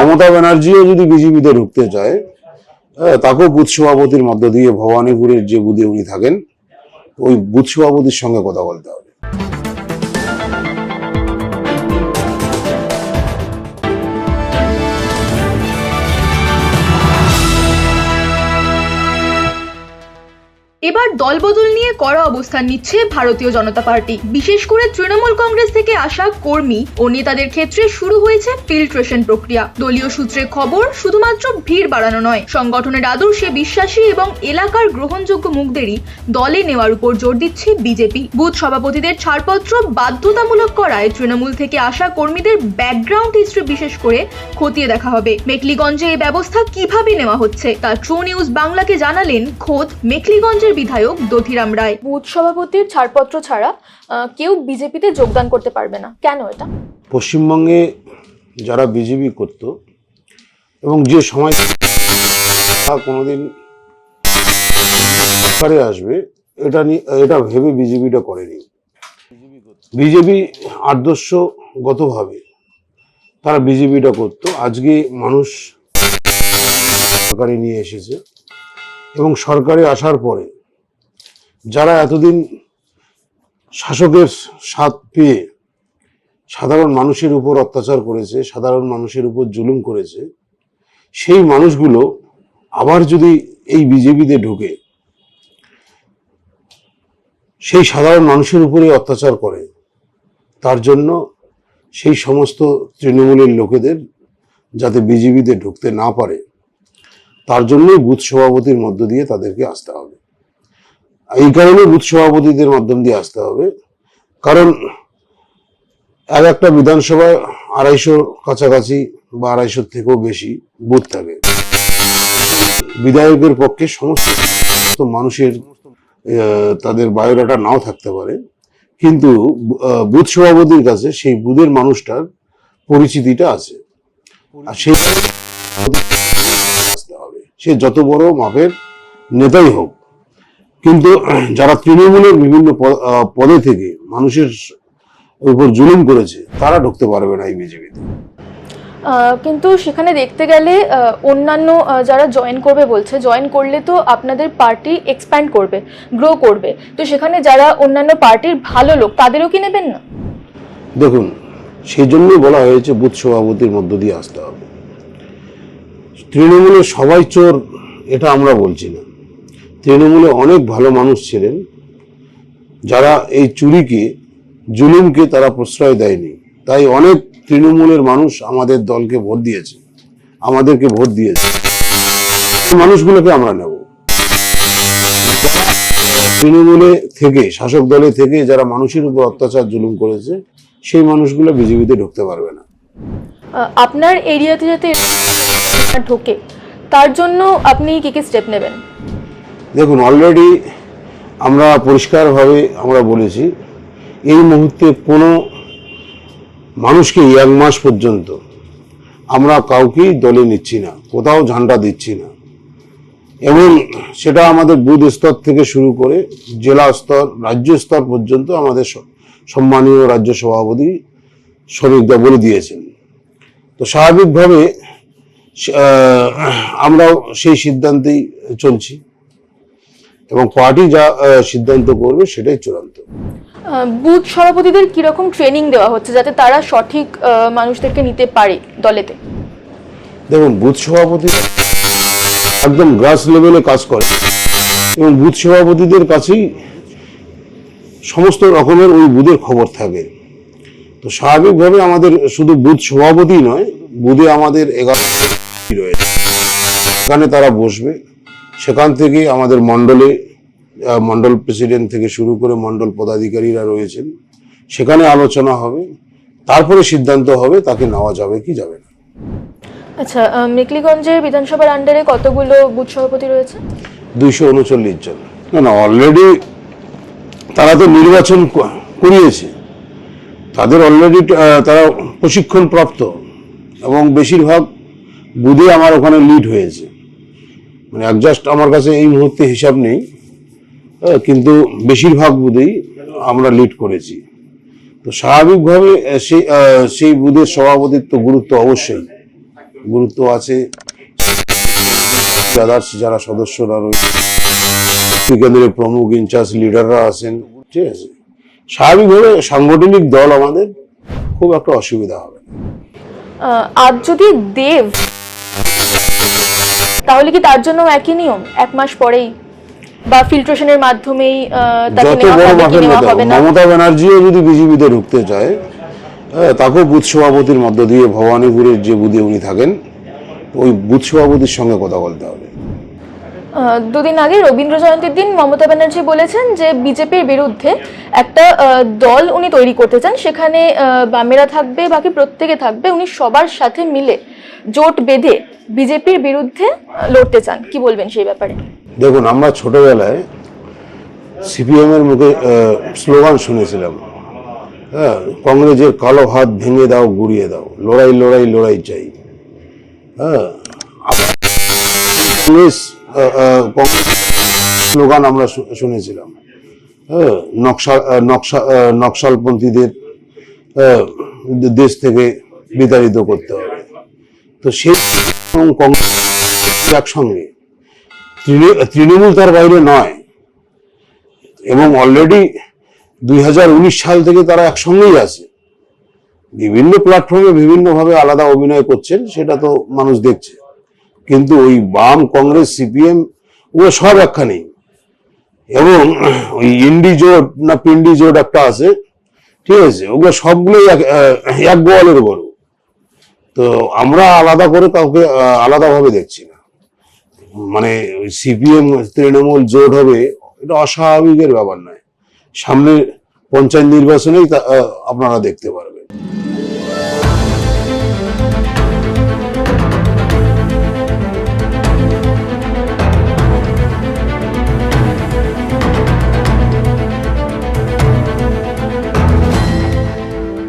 মমতা ব্যানার্জিও যদি বিজেপিতে ঢুকতে চায়, তাকেও বুথ সভাপতির মধ্য দিয়ে ভবানীপুরের যে বুথে উনি থাকেন ওই বুথ সভাপতির সঙ্গে কথা বলতে হবে। এবার দলবদল নিয়ে কড়া অবস্থান নিচ্ছে ভারতীয় জনতা পার্টি। বিশেষ করে তৃণমূল কংগ্রেস থেকে আসা কর্মী ও নেতাদের ক্ষেত্রে শুরু হয়েছে ফিল্ট্রেশন প্রক্রিয়া। দলীয় সূত্রে খবর, শুধুমাত্র ভিড় বাড়ানো নয়, সংগঠনের আদর্শে বিশ্বাসী এবং এলাকার গ্রহণযোগ্য মুখদেরই দলে নেওয়ার উপর জোর দিচ্ছে বিজেপি। বুথ সভাপতিদের ছাড়পত্র বাধ্যতামূলক করায় তৃণমূল থেকে আসা কর্মীদের ব্যাকগ্রাউন্ড হিস্ট্রি বিশেষ করে খতিয়ে দেখা হবে। মেখলিগঞ্জে এই ব্যবস্থা কিভাবে নেওয়া হচ্ছে তা ট্রু নিউজ বাংলাকে জানালেন খোদ মেখলিগঞ্জের বিধায়ক দধিরাম রায়। বুথ সভাপতির ছাড়পত্র ছাড়া কেউ বিজেপিতে যোগদান করতে পারবে না, কেন এটা? পশ্চিমবঙ্গে যারা বিজেপি করত এবং যে সময় কোনোদিন সরকারে আসবে এটা ভেবে বিজেপিটা করেনি। বিজেপি আদর্শগতভাবে তারা বিজেপিটা করতো। আজকে মানুষ সরকারে নিয়ে এসেছে এবং সরকারে আসার পরে যারা এতদিন শাসকের স্বাদ পেয়ে সাধারণ মানুষের উপর অত্যাচার করেছে, সাধারণ মানুষের উপর জুলুম করেছে, সেই মানুষগুলো আবার যদি এই বিজেপিতে ঢুকে সেই সাধারণ মানুষের উপরে অত্যাচার করে, তার জন্য সেই সমস্ত তৃণমূলের লোকেদের যাতে বিজেপিতে ঢুকতে না পারে তার জন্যই বুথ সভাপতির মধ্য দিয়ে তাদেরকে আসতে হবে। এই কারণে বুথ সভাপতিদের মাধ্যম দিয়ে আসতে হবে, কারণ একটা বিধানসভায় 250 কাছাকাছি বা 250 থেকেও বেশি বুথ থাকে। বিধায়কের পক্ষে সমস্ত মানুষের তাদের বায়োডাটা নাও থাকতে পারে, কিন্তু বুথ সভাপতির কাছে সেই বুথের মানুষটার পরিচিতিটা আছে, আর সেই আসতে হবে, সে যত বড় মাপের নেতাই হোক। কিন্তু যারা তৃণমূলের বিভিন্ন পদে থেকে মানুষের উপর জুলুম করেছে তারা ঢুকতে পারবে না এই বিজেপিতে। কিন্তু সেখানে দেখতে গেলে অন্যান্য যারা জয়েন করবে বলছে, জয়েন করলে তো আপনাদের পার্টি এক্সপ্যান্ড করবে, গ্রো করবে, তো সেখানে যারা অন্যান্য পার্টির ভালো লোক তাদেরও কি নেবেন না? দেখুন, সেই জন্যই বলা হয়েছে বুথ সভাপতির মধ্য দিয়ে আসতে হবে। তৃণমূলে সবাই চোর এটা আমরা বলছি না। তৃণমূলে অনেক ভালো মানুষ ছিলেন যারা এই চুরিকে, জুলুমকে তারা প্রশ্রয় দেয়নি, তাই অনেক তৃণমূলের মানুষ আমাদের দলকে ভোট দিয়েছে, আমাদেরকে ভোট দিয়েছে। এই মানুষগুলোকে আমরা নেব। তৃণমূলে থেকে, শাসক দলে থেকে যারা মানুষের উপর অত্যাচার জুলুম করেছে সেই মানুষগুলো বিজেপিতে ঢুকতে পারবে না। আপনার এরিয়াতে যাতে ঢোকে তার জন্য আপনি কি কি স্টেপ নেবেন? দেখুন, অলরেডি আমরা পরিষ্কারভাবে আমরা বলেছি, এই মুহূর্তে কোনো মানুষকে 1 মাস পর্যন্ত আমরা কাউকেই দলে নিচ্ছি না, কোথাও ঝান্ডা দিচ্ছি না, এবং সেটা আমাদের বুথ স্তর থেকে শুরু করে জেলা স্তর, রাজ্য স্তর পর্যন্ত আমাদের সম্মানীয় রাজ্য সভাপতি শ্রমিকদা বলে দিয়েছেন। তো স্বাভাবিকভাবে আমরাও সেই সিদ্ধান্তেই চলছি এবং পার্টি যা সিদ্ধান্ত করবে সেটাই চূড়ান্ত। বুথ সভাপতিদের কিরকম ট্রেনিং দেওয়া হচ্ছে যাতে তারা সঠিক মানুষদেরকে নিতে পারে দলেতে? দেখুন, বুথ সভাপতি একদম গ্রাস লেভেলে কাজ করে এবং বুথ সভাপতিদের কাছেই সমস্ত রকমের ওই বুথের খবর থাকে। তো স্বাভাবিকভাবে আমাদের শুধু বুথ সভাপতি নয়, বুথে আমাদের 11 রয়েছে, সেখানে তারা বসবে। সেখান থেকে আমাদের মন্ডল প্রেসিডেন্ট থেকে শুরু করে মন্ডল পদাধিকারীরা রয়েছেন, সেখানে আলোচনা হবে, তারপরে সিদ্ধান্ত হবে তাকে নেওয়া যাবে কি যাবে না। আচ্ছা, মেখলিগঞ্জের বিধানসভার আন্ডারে কতগুলো বুথ সভাপতি রয়েছে? 239 জন। না, অলরেডি তারা তো নির্বাচন করিয়েছে, তাদের অলরেডি তারা প্রশিক্ষণ প্রাপ্ত এবং বেশিরভাগ বুথে আমার ওখানে লিড হয়েছে। মানে একজাস্ট আমার কাছে এই মুহূর্তে হিসাব নেই, কিন্তু বেশিরভাগ বুথেই আমরা লিড করেছি। তো স্বাভাবিকভাবে সেই বুথের সভাপতিত্ব গুরুত্ব অবশ্যই। গুরুত্ব আছে, আদার্স যারা সদস্যরা রয়েছে, কেন্দ্রের প্রমুখ ইনচার্জ লিডাররা আছেন, ঠিক আছে। স্বাভাবিকভাবে সাংগঠনিক দল আমাদের খুব একটা অসুবিধা হবে না। আর যদি দেব, তাহলে কি তার জন্য একই নিয়ম 1 মাস পরেই বা ফিল্ট্রেশনের মাধ্যমেই তাকে যত নেওয়া বড় হবে কি মাপের নেওয়া নেতা হবে না? মমতা ব্যানার্জিও যদি বিজেপিতে ঢুকতে চায়, তাকেও বুথ সভাপতির মধ্য দিয়ে ভবানীপুরের যে বুথে উনি থাকেন ওই বুথ সভাপতির সঙ্গে কথা বলতে হবে। 2 দিন আগে রবীন্দ্র জয়ন্তীর দিন মমতা ব্যানার্জি বলেছেন যে বিজেপির বিরুদ্ধে একটা দল উনি তৈরি করতে চান, সেখানে বামেরা থাকবে, বাকি প্রত্যেকে থাকবে, উনি সবার সাথে মিলে জোট বেঁধে বিজেপির বিরুদ্ধে লড়তে চান। কি বলবেন সেই ব্যাপারে? দেখুন, আমরা ছোটবেলায় সিপিএম এর মুখে স্লোগান শুনেছিলাম, হ্যাঁ, কংগ্রেসের কালো হাত ভেঙে দাও, গুড়িয়ে দাও, লড়াই লড়াই লড়াই চাই। হ্যাঁ, কংগ্রেস স্লোগান আমরা শুনেছিলাম, হ্যাঁ, নকশালপন্থীদের দেশ থেকে বিতাড়িত করতে হবে। তো সেই কংগ্রেস একসঙ্গে, তৃণমূল তার বাইরে নয়, এবং অলরেডি 2019 সাল থেকে তারা একসঙ্গেই আছে। বিভিন্ন প্ল্যাটফর্মে বিভিন্নভাবে আলাদা অভিনয় করছেন, সেটা তো মানুষ দেখছে। কিন্তু ওই বাম, কংগ্রেস, সিপিএম ওগুলো সব একখানেই। এবং ওই ইন্ডি জোট না পিন্ডি জোট একটা আছে, ঠিক আছে, ওগুলো সবগুলোই এক গোয়ালের গরু। তো আমরা আলাদা করে কাউকে আলাদাভাবে দেখছি না। মানে সিপিএম তৃণমূল জোট হবে, এটা অস্বাভাবিকের ব্যাপার নয়। সামনে পঞ্চায়েত নির্বাচনেই আপনারা দেখতে পারবেন।